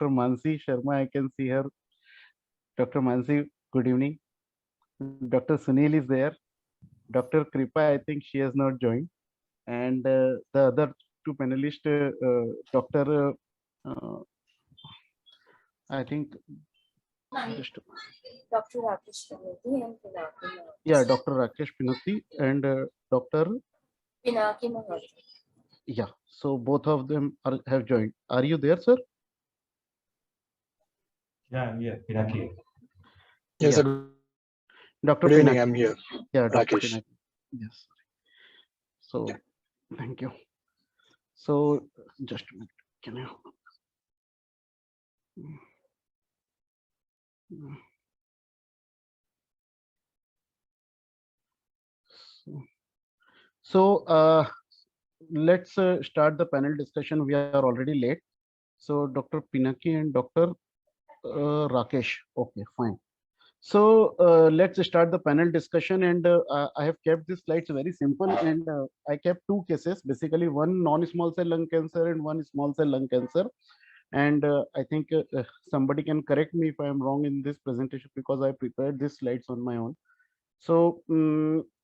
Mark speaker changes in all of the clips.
Speaker 1: Dr. Mansi Sharma, I can see her. Dr. Mansi, good evening. Dr. Sunil is there. Dr. Kripa, I think she has not joined. And the other two panelists, Dr. I think just,
Speaker 2: Dr. Rakesh Pinati and Pinaki.
Speaker 1: yeah, Dr. Rakesh Pinati and Dr.
Speaker 2: Pinaki Mahati.
Speaker 1: Yeah, so both of them have joined. Are you there, sir?
Speaker 3: Yeah, I'm here. Pinaki.
Speaker 4: Yes,
Speaker 1: Yeah.
Speaker 4: sir.
Speaker 1: Dr.
Speaker 4: Good evening.
Speaker 1: Pinaki.
Speaker 4: I'm here.
Speaker 1: Yeah, Dr.
Speaker 4: Rakesh.
Speaker 1: Pinaki. Yes. So,
Speaker 4: Yeah.
Speaker 1: thank you. So, just a minute. Can you? So, let's start the panel discussion. We are already late. So, Dr. Pinaki and Dr. Rakesh. Okay, fine. So let's start the panel discussion, and I have kept these slides very simple, and I kept two cases, basically one non-small cell lung cancer and one small cell lung cancer. And I think somebody can correct me if I am wrong in this presentation, because I prepared these slides on my own. So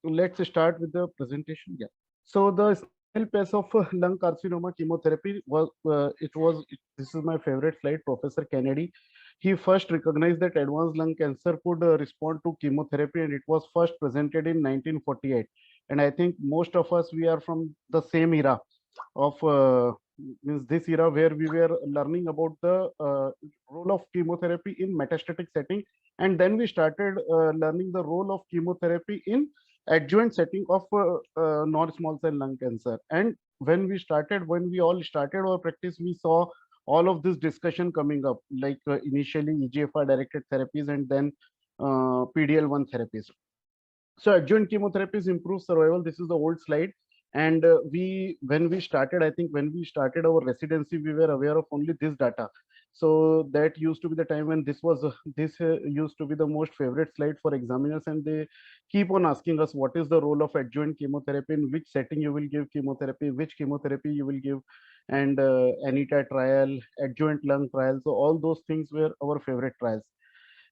Speaker 1: let's start with the presentation. Yeah. So the snail pace of lung carcinoma chemotherapy was this is my favorite slide. Professor Kennedy, he first recognized that advanced lung cancer could respond to chemotherapy, and it was first presented in 1948. And I think most of us, we are from the same era of means this era where we were learning about the role of chemotherapy in metastatic setting, and then we started learning the role of chemotherapy in adjuvant setting of non-small cell lung cancer. And when we all started our practice, we saw all of this discussion coming up, like initially EGFR directed therapies and then PD-L1 therapies. So adjuvant chemotherapies improve survival. This is the old slide. And when we started, I think when we started our residency, we were aware of only this data. So that used to be the time when this used to be the most favorite slide for examiners, and they keep on asking us what is the role of adjuvant chemotherapy, in which setting you will give chemotherapy, which chemotherapy you will give, and ANITA trial, adjuvant lung trial. So all those things were our favorite trials.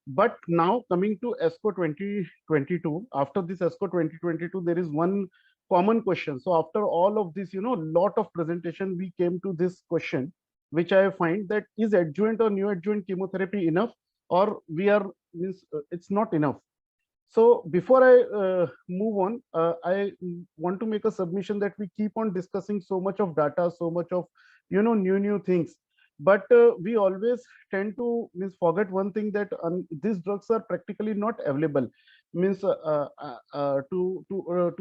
Speaker 1: But now coming to ASCO 2022, after this ASCO 2022, there is one common question. So after all of this, lot of presentation, we came to this question, which I find that is adjuvant or neoadjuvant chemotherapy enough, or it's not enough. So before I move on, I want to make a submission that we keep on discussing so much of data, so much of new things, but we always tend to forget one thing, that these drugs are practically not available. To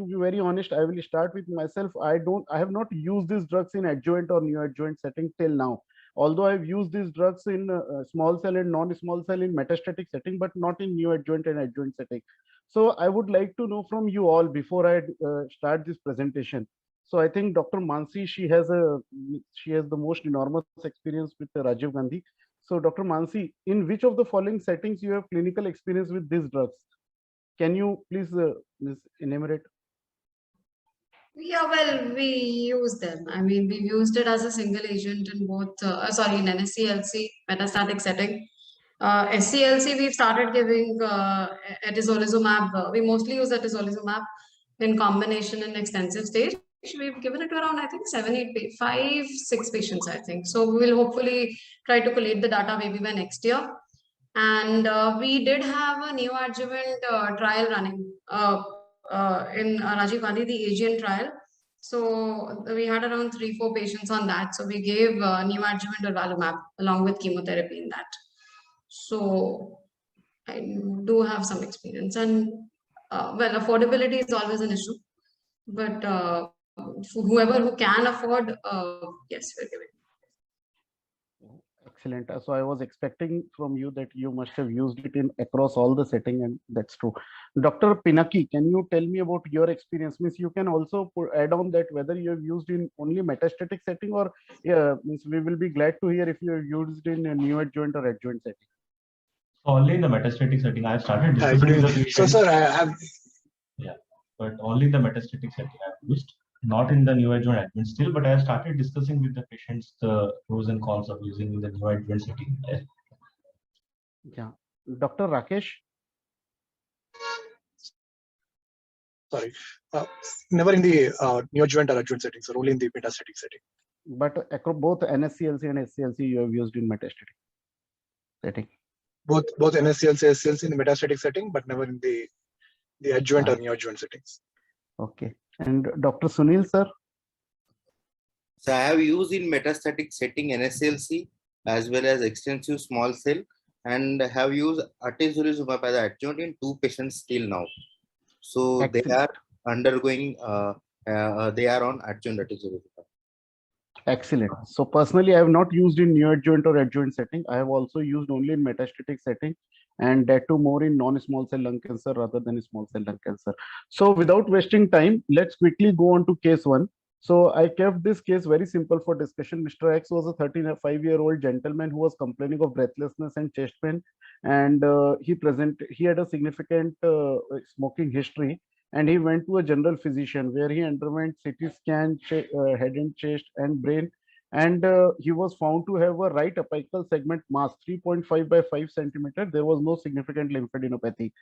Speaker 1: be very honest, I will start with myself. I have not used these drugs in adjuvant or neoadjuvant setting till now. Although I've used these drugs in small cell and non-small cell in metastatic setting, but not in neoadjuvant and adjuvant setting. So I would like to know from you all before I start this presentation. So I think Dr. Mansi, she has the most enormous experience with Rajiv Gandhi. So Dr. Mansi, in which of the following settings you have clinical experience with these drugs? Can you please enumerate?
Speaker 5: Yeah, well, we use them. I mean, we've used it as a single agent in both, in NSCLC, metastatic setting. SCLC, we've started giving atezolizumab. We mostly use atezolizumab in combination in extensive stage. We've given it to around, I think, 6 patients, I think. So we will hopefully try to collate the data maybe by next year. And we did have a neoadjuvant trial running in Rajiv Gandhi, the Asian trial. So we had around 3-4 patients on that. So we gave neoadjuvant durvalumab along with chemotherapy in that. So I do have some experience, and well, affordability is always an issue, but for whoever who can afford, yes, we're giving.
Speaker 1: Excellent. So I was expecting from you that you must have used it in across all the setting, and that's true. Dr. Pinaki, can you tell me about your experience? Means you can also add on that whether you have used in only metastatic setting, or means we will be glad to hear if you have used in a neoadjuvant or adjuvant setting.
Speaker 3: Only in the metastatic setting. I have started discussing with the patient.
Speaker 4: So, sir, I have.
Speaker 3: Yeah, but only in the metastatic setting I have used. not in the neoadjuvant adjuvant still, but I have started discussing with the patients the pros and cons of using in the neoadjuvant setting.
Speaker 1: Yeah. Dr. Rakesh,
Speaker 4: Sorry, never in the neoadjuvant or adjuvant setting, sir, only in the metastatic setting.
Speaker 1: but both NSCLC and SCLC you have used in metastatic setting.
Speaker 4: Both NSCLC, SCLC in the metastatic setting, but never in the adjuvant or neoadjuvant settings.
Speaker 1: Okay. And Dr. Sunil, sir?
Speaker 6: So I have used in metastatic setting NSCLC as well as extensive small cell, and have used atezolizumab as an adjuvant in 2 patients till now. So
Speaker 1: Excellent.
Speaker 6: they are undergoing, they are on adjuvant atezolizumab.
Speaker 1: Excellent. So personally, I have not used in neoadjuvant or adjuvant setting. I have also used only in metastatic setting, and that too more in non-small cell lung cancer rather than small cell lung cancer. So without wasting time, let's quickly go on to case 1. So I kept this case very simple for discussion. Mr. X was a 35-year-old gentleman who was complaining of breathlessness and chest pain, and he had a significant smoking history, and he went to a general physician where he underwent CT scan, head and chest and brain, and he was found to have a right apical segment mass 3.5 by 5 centimeter. There was no significant lymphadenopathy.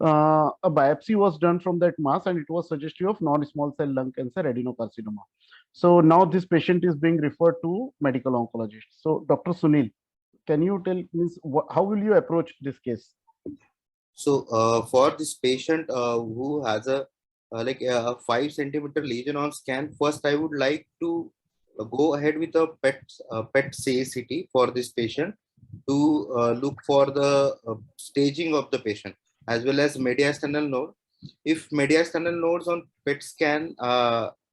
Speaker 1: A biopsy was done from that mass, and it was suggestive of non-small cell lung cancer adenocarcinoma. So now this patient is being referred to medical oncologist. So Dr. Sunil, can you tell me how will you approach this case?
Speaker 6: So for this patient who has a 5 centimeter lesion on scan, first I would like to go ahead with a PET CACT for this patient to look for the staging of the patient as well as mediastinal node. If mediastinal nodes on PET scan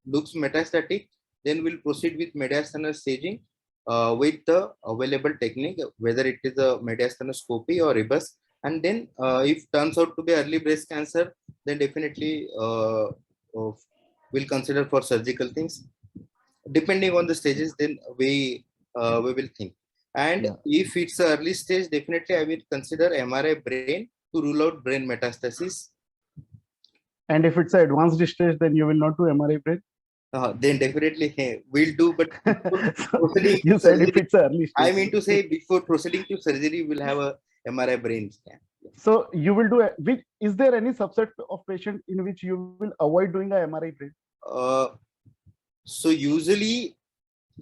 Speaker 6: looks metastatic, then we'll proceed with mediastinal staging with the available technique, whether it is a mediastinoscopy or rebus. And then if turns out to be early breast cancer, then definitely we'll consider for surgical things. Depending on the stages, then we will think. And if it's an early stage, definitely I will consider MRI brain to rule out brain metastasis.
Speaker 1: And if it's an advanced stage, then you will not do MRI brain?
Speaker 6: Then definitely we'll do, but
Speaker 1: you said surgery, if it's early stage.
Speaker 6: I mean to say before proceeding to surgery, we'll have a MRI brain scan.
Speaker 1: So you will do is there any subset of patient in which you will avoid doing a MRI brain?
Speaker 6: So usually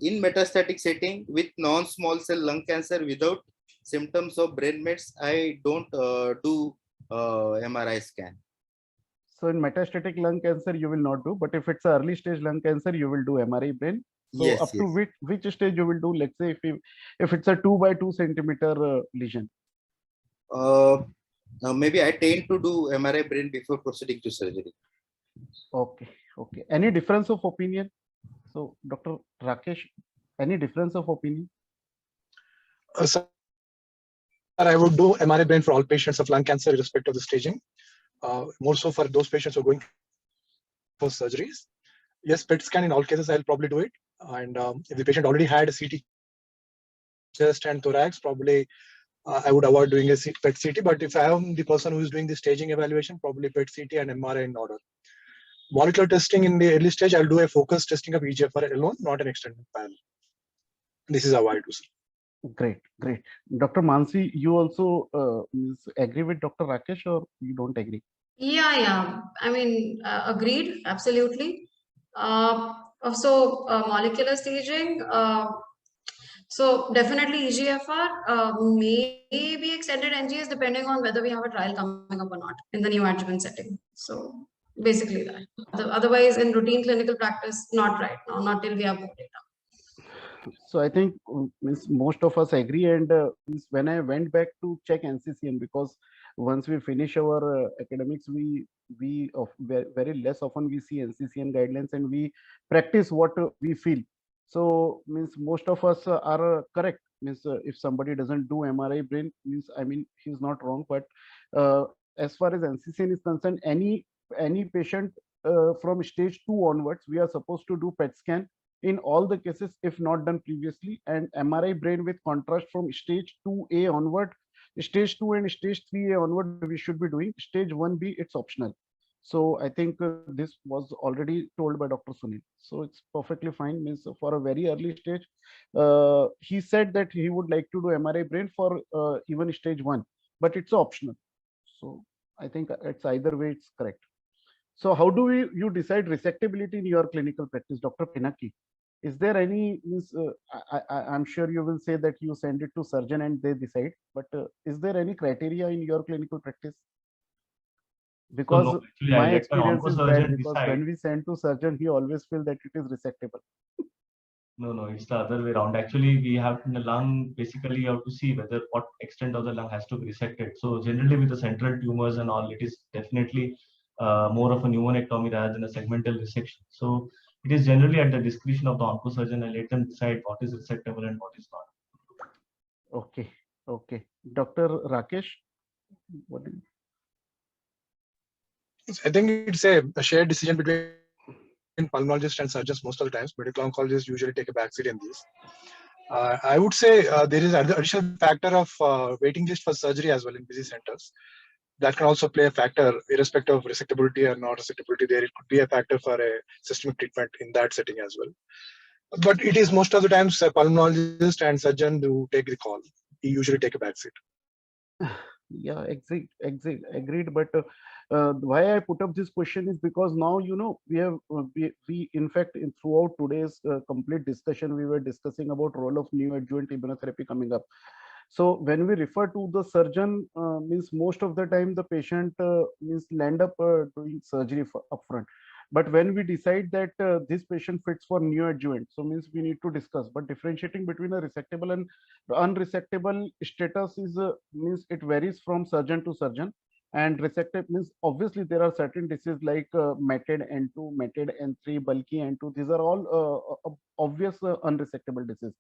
Speaker 6: in metastatic setting with non-small cell lung cancer without symptoms of brain mets, I don't do MRI scan.
Speaker 1: So in metastatic lung cancer, you will not do, but if it's an early stage lung cancer, you will do MRI brain. So
Speaker 6: yes,
Speaker 1: up to which stage you will do? Let's say if it's a 2 by 2 centimeter lesion.
Speaker 6: Maybe I tend to do MRI brain before proceeding to surgery.
Speaker 1: Okay. Any difference of opinion? So Dr. Rakesh, any difference of opinion?
Speaker 4: Sir, I would do MRI brain for all patients of lung cancer irrespective of the staging. More so for those patients who are going for surgeries. Yes, PET scan in all cases, I'll probably do it. And if the patient already had a CT chest and thorax, probably I would avoid doing a PET CT. But if I am the person who is doing the staging evaluation, probably PET CT and MRI in order. Molecular testing in the early stage, I'll do a focused testing of EGFR alone, not an extended panel. This is how I do, sir.
Speaker 1: Great. Dr. Mansi, you also agree with Dr. Rakesh, or you don't agree?
Speaker 5: Yeah. I mean, agreed, absolutely. So molecular staging, so definitely EGFR may be extended NGS depending on whether we have a trial coming up or not in the neoadjuvant setting. So basically that. Otherwise, in routine clinical practice, not right now, not till we have more data.
Speaker 1: So I think most of us agree, and when I went back to check NCCN, because once we finish our academics, we very less often we see NCCN guidelines and we practice what we feel. So most of us are correct. If somebody doesn't do MRI brain, he's not wrong. But as far as NCCN is concerned, any patient from stage 2 onwards, we are supposed to do PET scan in all the cases if not done previously, and MRI brain with contrast from stage 2A onward. Stage 2 and stage 3A onward we should be doing. Stage 1B, it's optional. So I think this was already told by Dr. Sunil. So it's perfectly fine. Means for a very early stage, he said that he would like to do MRI brain for even stage 1, but it's optional. So I think it's either way it's correct. So how do you decide resectability in your clinical practice, Dr. Pinaki? Is there any means? I'm sure you will say that you send it to surgeon and they decide. But is there any criteria in your clinical practice?
Speaker 3: So
Speaker 1: Because
Speaker 3: no, actually, I
Speaker 1: my
Speaker 3: let my
Speaker 1: experience is bad,
Speaker 3: oncosurgeon
Speaker 1: because
Speaker 3: decide.
Speaker 1: when we send to surgeon, he always feel that it is resectable.
Speaker 3: No, no, it's the other way around. Actually, we have in the lung, basically you have to see whether what extent of the lung has to be resected. So generally with the central tumors and all, it is definitely more of a pneumonectomy rather than a segmental resection. So it is generally at the discretion of the oncosurgeon. I let them decide what is resectable and what is not.
Speaker 1: Okay, okay. Dr. Rakesh, what do you?
Speaker 4: I think it's a shared decision between pulmonologists and surgeons most of the times. Medical oncologists usually take a backseat in these. I would say there is an additional factor of waiting list for surgery as well in busy centers. That can also play a factor, irrespective of resectability or not resectability. There it could be a factor for a systemic treatment in that setting as well. But it is most of the times a pulmonologist and surgeon who take the call. He usually take a backseat.
Speaker 1: Yeah, agreed. But why I put up this question is because now, we have we in fact throughout today's complete discussion, we were discussing about role of neoadjuvant immunotherapy coming up. So when we refer to the surgeon, means most of the time the patient means land up doing surgery upfront. But when we decide that this patient fits for neoadjuvant, so means we need to discuss. But differentiating between a resectable and unresectable status is means it varies from surgeon to surgeon. And resectable means obviously there are certain diseases like matted N2, matted N3, bulky N2. These are all obvious unresectable disease.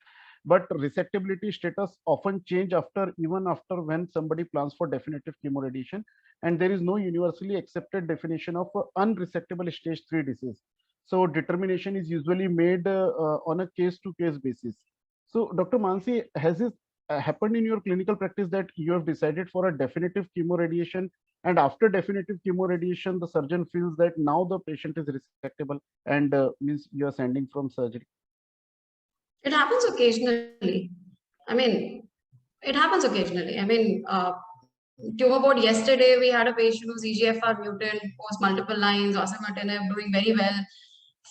Speaker 1: But resectability status often change even after when somebody plans for definitive chemoradiation, and there is no universally accepted definition of unresectable stage 3 disease. So determination is usually made on a case to case basis. So Dr. Mansi, has this happened in your clinical practice that you have decided for a definitive chemoradiation, and after definitive chemoradiation the surgeon feels that now the patient is resectable and means you are sending from surgery?
Speaker 5: It happens occasionally. I mean, it happens occasionally. I mean, tumor board yesterday, we had a patient who's EGFR mutant, post multiple lines, osimertinib, doing very well.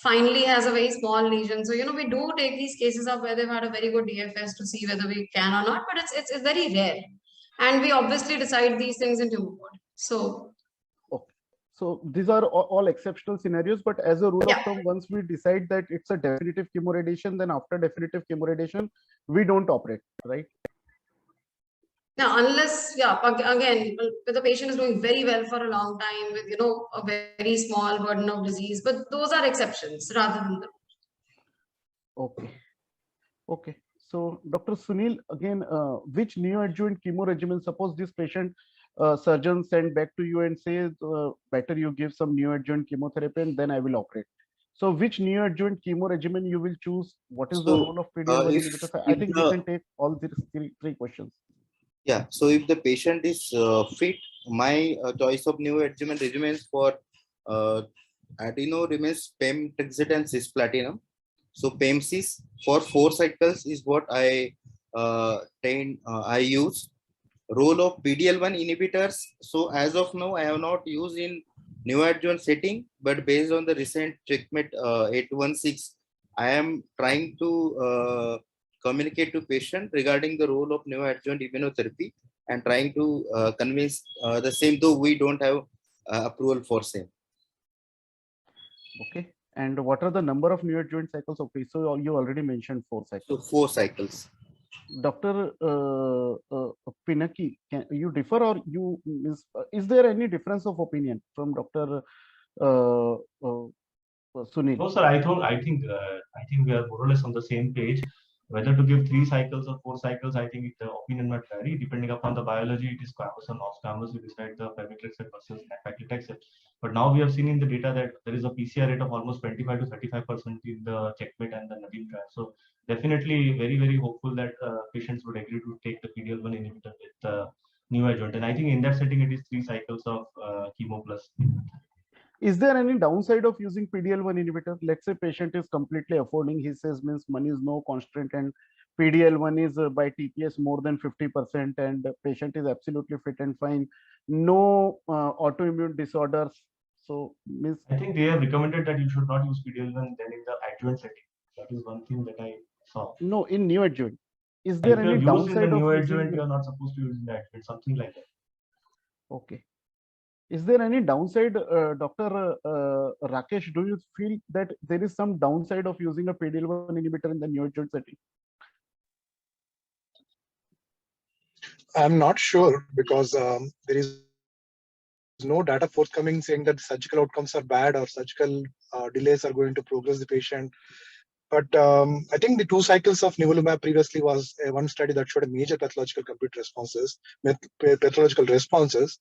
Speaker 5: Finally has a very small lesion. So, we do take these cases up where they've had a very good DFS to see whether we can or not, but it's very rare. And we obviously decide these things in tumor board. So,
Speaker 1: Okay. So these are all exceptional scenarios, but as a rule of
Speaker 5: yeah.
Speaker 1: thumb, once we decide that it's a definitive chemoradiation, then after definitive chemoradiation, we don't operate, right?
Speaker 5: Now, unless, again, if the patient is doing very well for a long time with, a very small burden of disease, but those are exceptions rather than the.
Speaker 1: Okay. Okay. So Dr. Sunil, again, which neoadjuvant chemo regimen, suppose this patient surgeon send back to you and says, better you give some neoadjuvant chemotherapy and then I will operate. So which neoadjuvant chemo regimen you will choose? What is the
Speaker 6: So
Speaker 1: role of PD-L1
Speaker 6: if
Speaker 1: inhibitors? I think we
Speaker 6: the
Speaker 1: can take all these three questions.
Speaker 6: yeah, so if the patient is fit, my choice of new adjuvant regimens for adeno remains pemtrexate and cisplatinum. So PEMCIS for 4 cycles is what I use. Role of PDL1 inhibitors. So as of now, I have not used in neoadjuvant setting, but based on the recent checkmate 816, I am trying to communicate to patient regarding the role of neoadjuvant immunotherapy and trying to convince the same, though we don't have approval for same.
Speaker 1: Okay. And what are the number of neoadjuvant cycles? Okay, so you already mentioned 4 cycles.
Speaker 6: So 4 cycles.
Speaker 1: Dr. Pinaki, can you differ, or is there any difference of opinion from Dr. Sunil?
Speaker 3: No, sir. I think we are more or less on the same page. Whether to give 3 cycles or 4 cycles, I think the opinion might vary depending upon the biology. It is squamous or not squamous. We decide the pemetrexate versus paclitaxel. But now we have seen in the data that there is a PCR rate of almost 25 to 35% in the checkmate and the Nadim trial. So definitely very hopeful that patients would agree to take the PD-L1 inhibitor with neoadjuvant. And I think in that setting it is 3 cycles of chemo plus.
Speaker 1: Is there any downside of using PD-L1 inhibitor? Let's say patient is completely affording, he says means money is no constraint and PD-L1 is by TPS more than 50% and the patient is absolutely fit and fine, no autoimmune disorders. So means
Speaker 3: I think they have recommended that you should not use PD-L1 then in the adjuvant setting. That is one thing that I saw.
Speaker 1: no, in neoadjuvant. Is
Speaker 3: If
Speaker 1: there
Speaker 3: you
Speaker 1: any
Speaker 3: have used in the
Speaker 1: downside of
Speaker 3: neoadjuvant,
Speaker 1: using?
Speaker 3: you are not supposed to use in the adjuvant, something like that.
Speaker 1: Okay. Is there any downside, Dr. Rakesh? Do you feel that there is some downside of using a PD-L1 inhibitor in the neoadjuvant setting?
Speaker 4: I'm not sure because there is no data forthcoming saying that surgical outcomes are bad or surgical delays are going to progress the patient. But I think the 2 cycles of nivolumab previously was one study that showed a major pathological complete responses, pathological responses.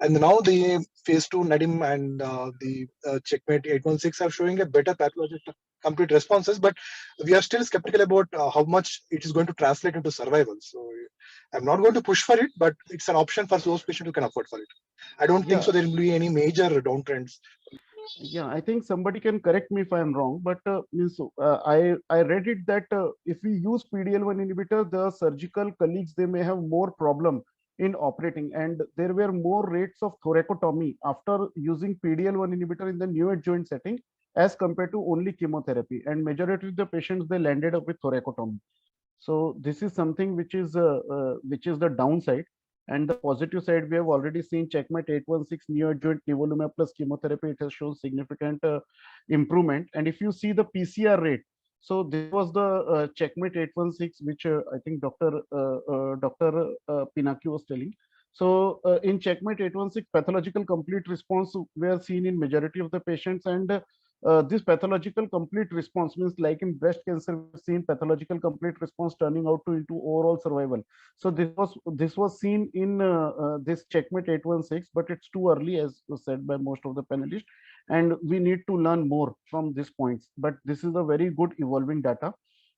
Speaker 4: And now the phase 2 NADIM and the Checkmate 816 are showing a better pathological complete responses, but we are still skeptical about how much it is going to translate into survival. So I'm not going to push for it, but it's an option for those patients who can afford for it. I don't think so there will be any major downtrends.
Speaker 1: Yeah, I think somebody can correct me if I'm wrong, but I read it that if we use PD-L1 inhibitor, the surgical colleagues, they may have more problem in operating, and there were more rates of thoracotomy after using PD-L1 inhibitor in the neoadjuvant setting as compared to only chemotherapy, and majority of the patients, they landed up with thoracotomy. So this is something which is the downside. And the positive side, we have already seen Checkmate 816 neoadjuvant nivolumab plus chemotherapy. It has shown significant improvement. And if you see the PCR rate, so this was the Checkmate 816, which I think Dr. Pinaki was telling. So in Checkmate 816, pathological complete response were seen in majority of the patients, and this pathological complete response means like in breast cancer, we've seen pathological complete response turning out to into overall survival. So this was seen in this Checkmate 816, but it's too early, as was said by most of the panelists, and we need to learn more from these points. But this is a very good evolving data.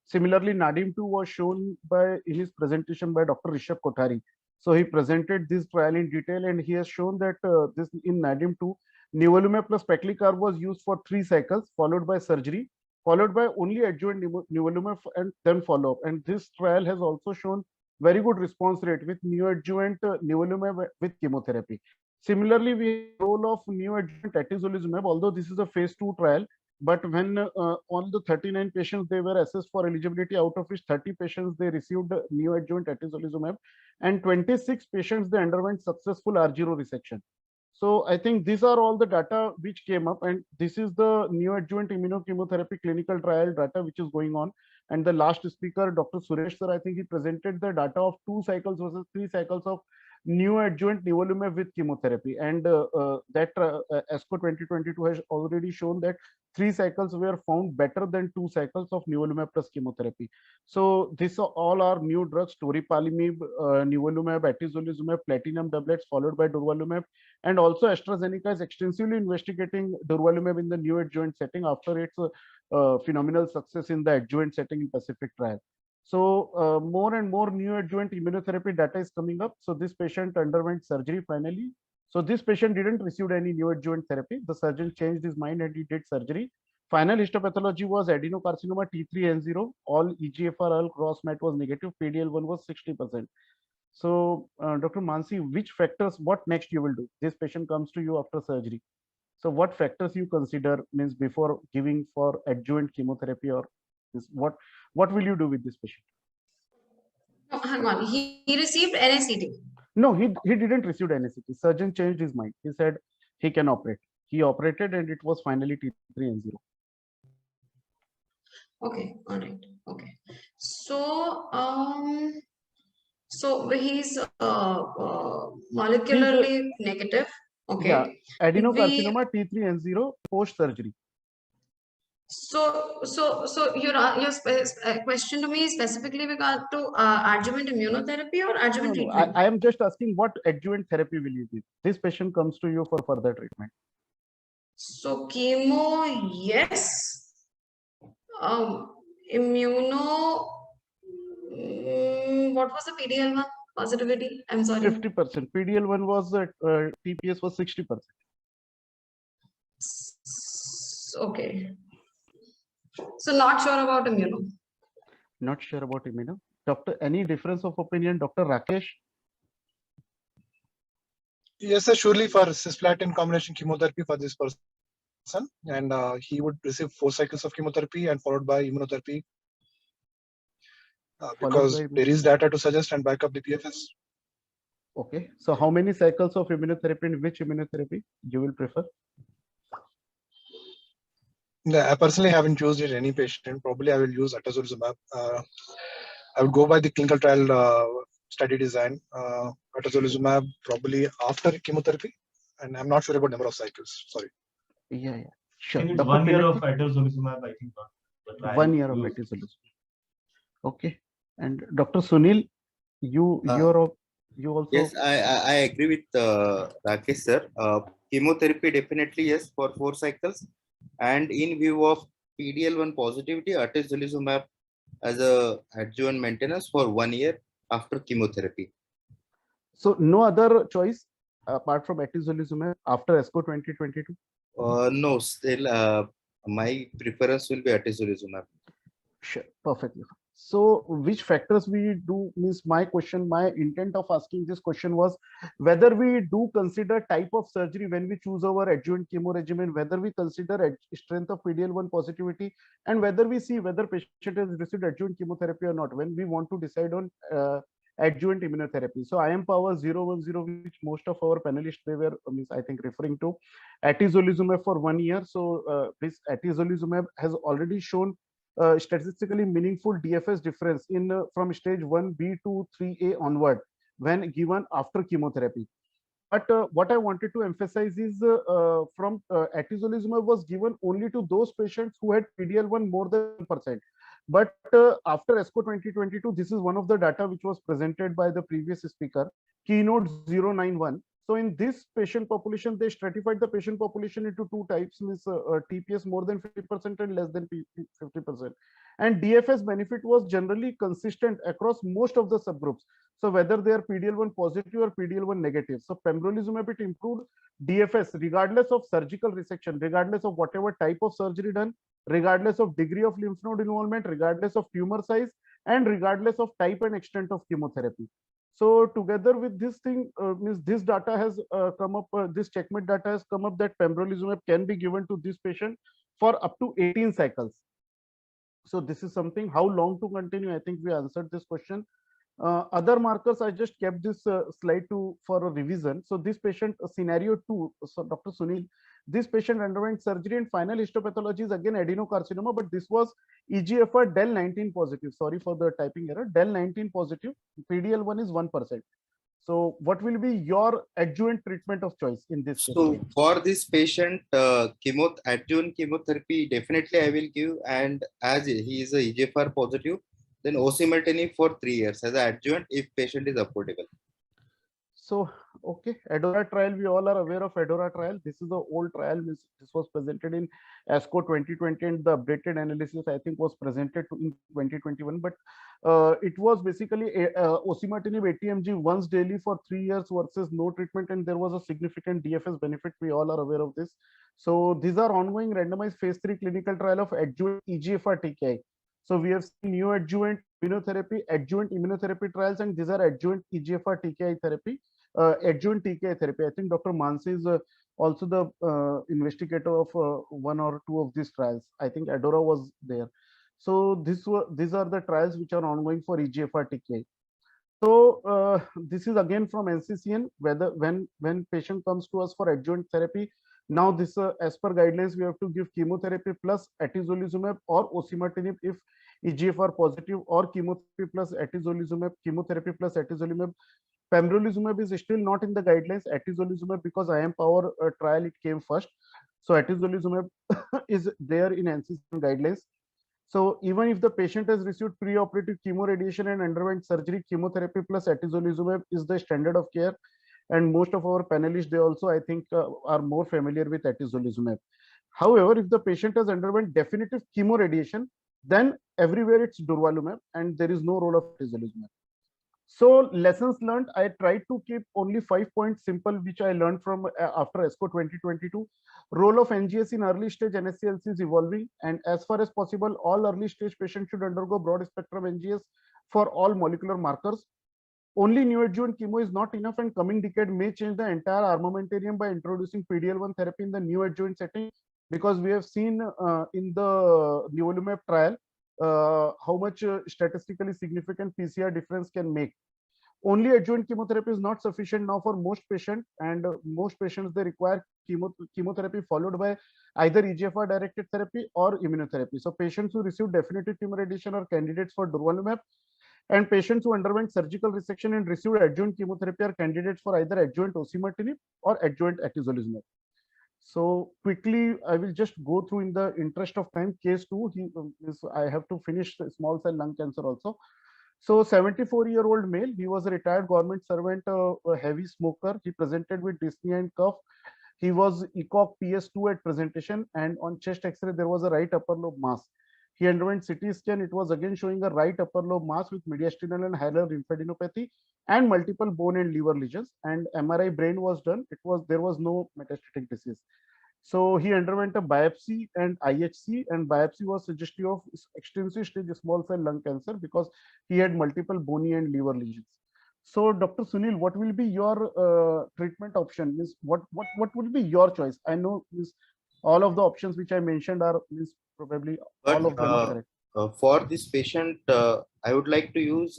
Speaker 1: Similarly, NADIM2 was shown in his presentation by Dr. Rishabh Kothari. So he presented this trial in detail, and he has shown that this in NADIM2, nivolumab plus paclitaxel was used for 3 cycles, followed by surgery, followed by only adjuvant nivolumab, and then follow-up. And this trial has also shown very good response rate with neoadjuvant nivolumab with chemotherapy. Similarly, we have the role of neoadjuvant atezolizumab, although this is a phase 2 trial, but when on the 39 patients, they were assessed for eligibility, out of which 30 patients, they received neoadjuvant atezolizumab, and 26 patients, they underwent successful R0 resection. So I think these are all the data which came up, and this is the neoadjuvant immunochemotherapy clinical trial data which is going on. And the last speaker, Dr. Suresh sir, I think he presented the data of 2 cycles versus 3 cycles of neoadjuvant nivolumab with chemotherapy, and that ASCO 2022 has already shown that 3 cycles were found better than 2 cycles of nivolumab plus chemotherapy. So these are all our new drugs: toripalimab, nivolumab, atezolizumab, platinum doublets, followed by durvalumab. And also AstraZeneca is extensively investigating durvalumab in the neoadjuvant setting after its phenomenal success in the adjuvant setting in Pacific trial. So more and more neoadjuvant immunotherapy data is coming up. So this patient underwent surgery finally. So this patient didn't receive any neoadjuvant therapy. The surgeon changed his mind and he did surgery. Final histopathology was adenocarcinoma T3N0. All EGFR, all cross-match was negative. PD-L1 was 60%. So, Dr. Mansi, which factors, what next you will do? This patient comes to you after surgery. So what factors you consider means before giving for adjuvant chemotherapy, or this, what will you do with this patient?
Speaker 5: No, hang on. He received NSCT.
Speaker 1: No, he didn't receive NSCT. Surgeon changed his mind. He said he can operate. He operated and it was finally T3N0.
Speaker 5: Okay, all right. Okay. So so he's molecularly negative. Okay.
Speaker 1: Yeah, adenocarcinoma T3N0 post surgery.
Speaker 5: So your question to me is specifically regard to adjuvant immunotherapy or adjuvant treatment?
Speaker 1: I am just asking what adjuvant therapy will you give? This patient comes to you for further treatment.
Speaker 5: So chemo, yes. Immuno. What was the PD-L1 positivity? I'm sorry.
Speaker 1: 50%. PD-L1 was TPS was 60%.
Speaker 5: Okay. So not sure about immuno.
Speaker 1: Not sure about immuno. Doctor, any difference of opinion? Dr. Rakesh?
Speaker 4: Yes, sir, surely for cisplatin combination chemotherapy for this person, and he would receive 4 cycles of chemotherapy and followed by immunotherapy because there is data to suggest and back up the PFS.
Speaker 1: Okay. So how many cycles of immunotherapy and which immunotherapy you will prefer?
Speaker 4: I personally haven't used it in any patient. Probably I will use atezolizumab. I would go by the clinical trial study design. Atezolizumab probably after chemotherapy, and I'm not sure about number of cycles. Sorry.
Speaker 1: Yeah, sure.
Speaker 3: It's
Speaker 1: Dr.
Speaker 3: 1 year of
Speaker 1: Pinaki?
Speaker 3: atezolizumab, I think. The trial
Speaker 1: 1 year of
Speaker 3: used.
Speaker 1: atezolizumab. Okay. And Dr. Sunil, you also.
Speaker 6: Yes, I agree with Rakesh sir. Chemotherapy definitely yes for 4 cycles, and in view of PDL1 positivity, atezolizumab as a adjuvant maintenance for 1 year after chemotherapy.
Speaker 1: So no other choice apart from atezolizumab after ASCO 2022?
Speaker 6: No, still my preference will be atezolizumab.
Speaker 1: Sure, perfectly fine. So which factors we do means my intent of asking this question was whether we do consider type of surgery when we choose our adjuvant chemo regimen, whether we consider strength of PDL1 positivity, and whether we see whether patient has received adjuvant chemotherapy or not when we want to decide on adjuvant immunotherapy. So IM power 010, which most of our panelists they were means I think referring to atezolizumab for 1 year. So this atezolizumab has already shown statistically meaningful DFS difference in from stage 1B to 3A onward when given after chemotherapy. But what I wanted to emphasize is from atezolizumab was given only to those patients who had PDL1 more than 1%. But after ASCO 2022, this is one of the data which was presented by the previous speaker, Keynote 091. So in this patient population, they stratified the patient population into 2 types, means TPS more than 50% and less than 50%. And DFS benefit was generally consistent across most of the subgroups. So whether they are PDL1 positive or PDL1 negative. So pembrolizumab it improved DFS regardless of surgical resection, regardless of whatever type of surgery done, regardless of degree of lymph node involvement, regardless of tumor size, and regardless of type and extent of chemotherapy. So together with this thing, means this data has come up, this checkmate data has come up that pembrolizumab can be given to this patient for up to 18 cycles. So this is something. How long to continue? I think we answered this question. Other markers, I just kept this slide for a revision. So this patient, scenario 2, so Dr. Sunil, this patient underwent surgery and final histopathology is again adenocarcinoma, but this was EGFR del 19 positive. Sorry for the typing error. Del 19 positive, PDL1 is 1%. So what will be your adjuvant treatment of choice in this case?
Speaker 6: So for this patient, adjuvant chemotherapy definitely I will give, and as he is a EGFR positive, then osimertinib for 3 years as an adjuvant if patient is affordable.
Speaker 1: So, okay, ADORA trial, we all are aware of ADORA trial. This is the old trial. This was presented in ASCO 2020 and the updated analysis, I think, was presented in 2021. But it was basically osimertinib 80 mg once daily for 3 years versus no treatment. And there was a significant DFS benefit. We all are aware of this. So these are ongoing randomized phase 3 clinical trial of adjuvant EGFR TKI. So we have seen new adjuvant immunotherapy trials, and these are adjuvant EGFR TKI therapy. Adjuvant TKI therapy. I think Dr. Mansi is also the investigator of 1 or 2 of these trials. I think ADORA was there. So these are the trials which are ongoing for EGFR TKI. So this is again from NCCN. Whether when patient comes to us for adjuvant therapy, now this as per guidelines we have to give chemotherapy plus atezolizumab or osimertinib if EGFR positive, or chemotherapy plus atezolizumab, chemotherapy plus atezolizumab. Pembrolizumab is still not in the guidelines. Atezolizumab, because IM power trial it came first. So atezolizumab is there in NCCN guidelines. So even if the patient has received preoperative chemoradiation and underwent surgery, chemotherapy plus atezolizumab is the standard of care. And most of our panelists, they also, I think, are more familiar with atezolizumab. However, if the patient has underwent definitive chemoradiation, then everywhere it's durvalumab and there is no role of atezolizumab. So lessons learned, I tried to keep only 5 points simple, which I learned from after ASCO 2022. Role of NGS in early stage NSCLC is evolving, and as far as possible, all early stage patients should undergo broad spectrum NGS for all molecular markers. Only neoadjuvant chemo is not enough, and coming decade may change the entire armamentarium by introducing PDL1 therapy in the neoadjuvant setting, because we have seen in the nivolumab trial how much statistically significant PCR difference can make. Only adjuvant chemotherapy is not sufficient now for most patients, and most patients they require chemotherapy followed by either EGFR directed therapy or immunotherapy. So patients who receive definitive tumor addition are candidates for durvalumab, and patients who underwent surgical resection and received adjuvant chemotherapy are candidates for either adjuvant osimertinib or adjuvant atezolizumab. So quickly, I will just go through in the interest of time. Case 2, I have to finish small cell lung cancer also. So 74-year-old male, he was a retired government servant, a heavy smoker. He presented with dyspnea and cough. He was ECOG PS2 at presentation, and on chest X-ray, there was a right upper lobe mass. He underwent CT scan. It was again showing a right upper lobe mass with mediastinal and hilar lymphadenopathy and multiple bone and liver lesions. And MRI brain was done. There was no metastatic disease. So he underwent a biopsy and IHC, and biopsy was suggestive of extensive stage small cell lung cancer because he had multiple bony and liver lesions. So Dr. Sunil, what will be your treatment option? Means what would be your choice? I know all of the options which I mentioned are probably
Speaker 6: But
Speaker 1: all of them are correct.
Speaker 6: for this patient, I would like to use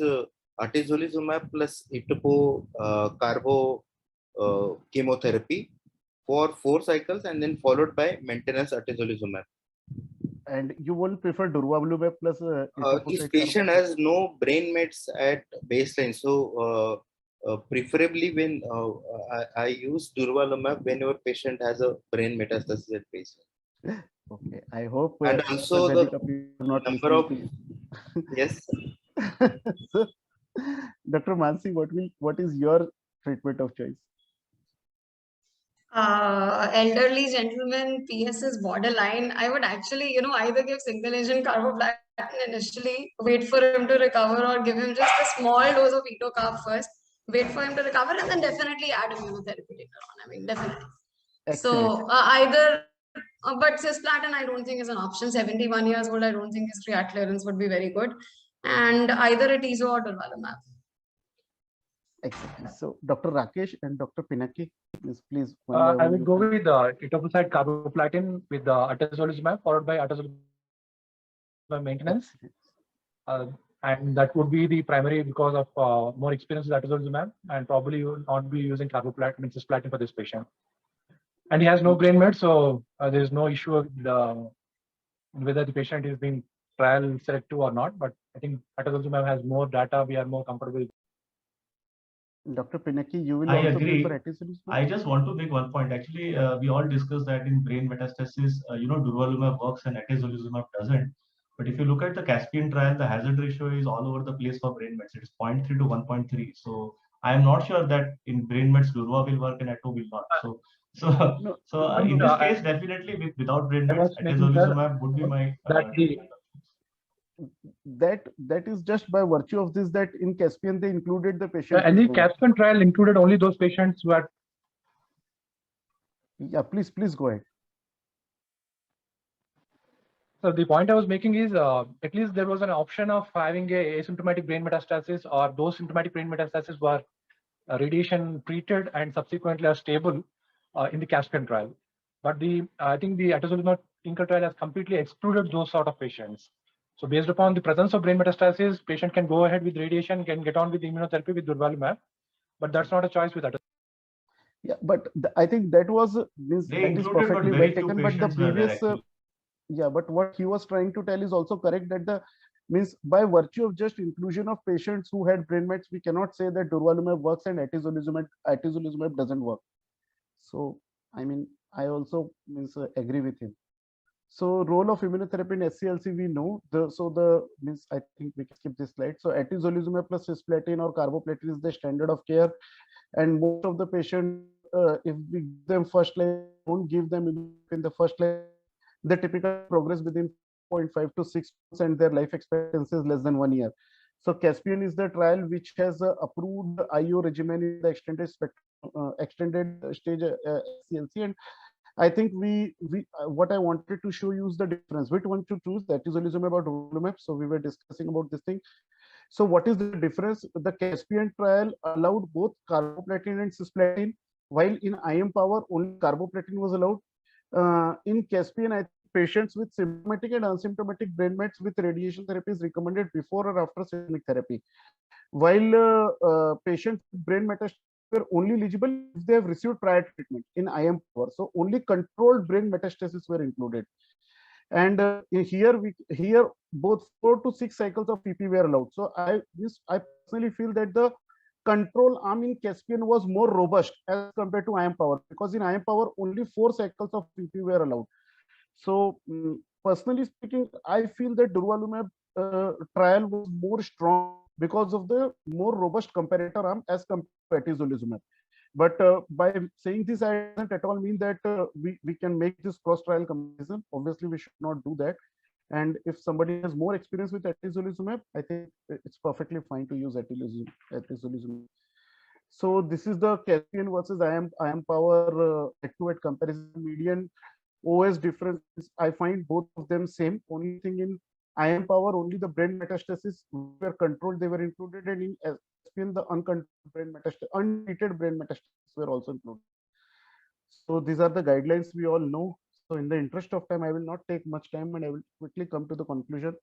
Speaker 6: atezolizumab plus itopo carbo chemotherapy for 4 cycles, and then followed by maintenance atezolizumab.
Speaker 1: And you won't prefer durvalumab plus
Speaker 6: This patient has no brain mets at baseline, so preferably when I use durvalumab whenever patient has a brain metastasis at baseline.
Speaker 1: Okay, I hope
Speaker 6: And also the
Speaker 1: not
Speaker 6: number of yes.
Speaker 1: So, Dr. Mansi, what is your treatment of choice?
Speaker 5: Elderly gentleman, PS is borderline. I would actually, either give single agent carboplatin initially, wait for him to recover, or give him just a small dose of etocarb first, wait for him to recover, and then definitely add immunotherapy later on. I mean, definitely.
Speaker 1: Excellent.
Speaker 5: So either, but cisplatin I don't think is an option. 71 years old, I don't think his creat clearance would be very good. And either atezo or durvalumab.
Speaker 1: Excellent. So Dr. Rakesh and Dr. Pinaki, please.
Speaker 7: I will go with etoposide carboplatin with the atezolizumab followed by atezolizumab maintenance. And that would be the primary because of more experience with atezolizumab, and probably you will not be using carboplatin, cisplatin for this patient. And he has no brain mets, so there is no issue of whether the patient is being trial selective or not. But I think atezolizumab has more data. We are more comfortable.
Speaker 1: Dr. Pinaki, you will
Speaker 3: I
Speaker 1: also
Speaker 3: agree.
Speaker 1: prefer atezolizumab?
Speaker 3: I just want to make one point. Actually, we all discussed that in brain metastasis, durvalumab works and atezolizumab doesn't. But if you look at the Caspian trial, the hazard ratio is all over the place for brain mets. It is 0.3 to 1.3. So I am not sure that in brain mets durva will work and ato will not. So in this case, definitely without brain mets, atezolizumab would be my.
Speaker 1: That is just by virtue of this that in Caspian they included the patient.
Speaker 7: And the Caspian trial included only those patients who had.
Speaker 1: Yeah, please go ahead.
Speaker 7: So the point I was making is at least there was an option of having a asymptomatic brain metastasis, or those symptomatic brain metastases were radiation treated and subsequently are stable in the Caspian trial. But I think the atezolizumab Tinker trial has completely excluded those sort of patients. So based upon the presence of brain metastasis, patient can go ahead with radiation, can get on with immunotherapy with durvalumab, but that's not a choice with atezolizumab.
Speaker 1: Yeah, but I think that is perfectly well taken. But the previous, but what he was trying to tell is also correct, that by virtue of just inclusion of patients who had brain mets, we cannot say that durvalumab works and atezolizumab doesn't work. So I mean, I also agree with him. So role of immunotherapy in SCLC we know. I think we can skip this slide. So atezolizumab plus cisplatin or carboplatin is the standard of care, and most of the patients, if we give them first line, don't give them in the first line, they typically progress within 0.5 to 6 months, and their life expectancy is less than 1 year. So Caspian is the trial which has approved IO regimen in the extended stage CLC, and I think what I wanted to show you is the difference. Which one to choose, that is atezolizumab or durvalumab. So we were discussing about this thing. So what is the difference? The Caspian trial allowed both carboplatin and cisplatin, while in IM Power only carboplatin was allowed. In Caspian, I think patients with symptomatic and asymptomatic brain mets with radiation therapy is recommended before or after systemic therapy, while patients with brain metastasis were only eligible if they have received prior treatment in IM Power. So only controlled brain metastasis were included. And here both 4 to 6 cycles of PP were allowed. So I personally feel that the control arm in Caspian was more robust as compared to IM Power, because in IM Power only 4 cycles of PP were allowed. So personally speaking, I feel that durvalumab trial was more strong because of the more robust comparator arm as compared to atezolizumab. But by saying this, I doesn't at all mean that we can make this cross-trial comparison. Obviously, we should not do that. And if somebody has more experience with atezolizumab, I think it's perfectly fine to use atezolizumab. So this is the Caspian versus IM Power head-to-head comparison. Median OS difference, I find both of them same. Only thing in IM Power, only the brain metastasis were controlled, they were included, and in Caspian, the uncontrolled brain metastasis, untreated brain metastasis were also included. So these are the guidelines we all know. So in the interest of time, I will not take much time and I will quickly come to the conclusion.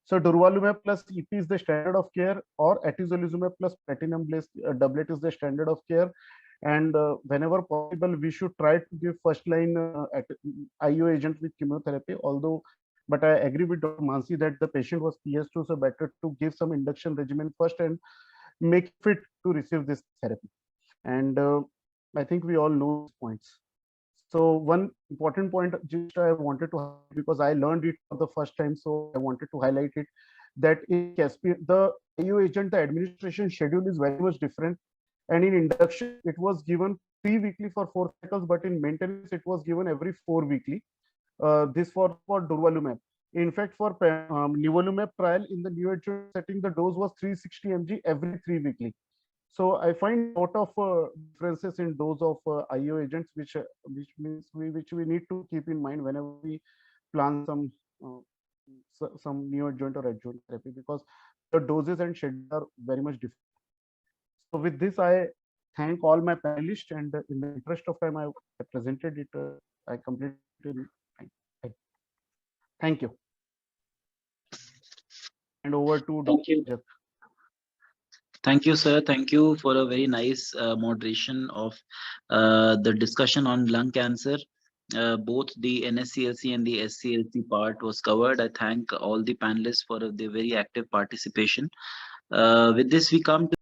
Speaker 1: So durvalumab plus EP is the standard of care, or atezolizumab plus platinum-based doublet is the standard of care. And whenever possible, we should try to give first-line IO agent with chemotherapy. But I agree with Dr. Mansi that the patient was PS2, so better to give some induction regimen first and make fit to receive this therapy. And I think we all know these points. So one important point just I wanted to highlight, because I learned it for the first time, so I wanted to highlight it, that in Caspian, the IO agent, the administration schedule is very much different. And in induction, it was given 3 weekly for 4 cycles, but in maintenance, it was given every 4 weekly. This for durvalumab. In fact, for nivolumab trial in the neoadjuvant setting, the dose was 360 mg every 3 weekly. So I find a lot of differences in dose of IO agents, which we need to keep in mind whenever we plan some neoadjuvant or adjuvant therapy, because the doses and schedule are very much different. So with this, I thank all my panelists, and in the interest of time, I presented it. I completed it. Thank you. And over to Dr.
Speaker 8: Thank you, sir. Thank you for a very nice moderation of the discussion on lung cancer. Both the NSCLC and the SCLC part was covered. I thank all the panelists for their very active participation. With this, we come to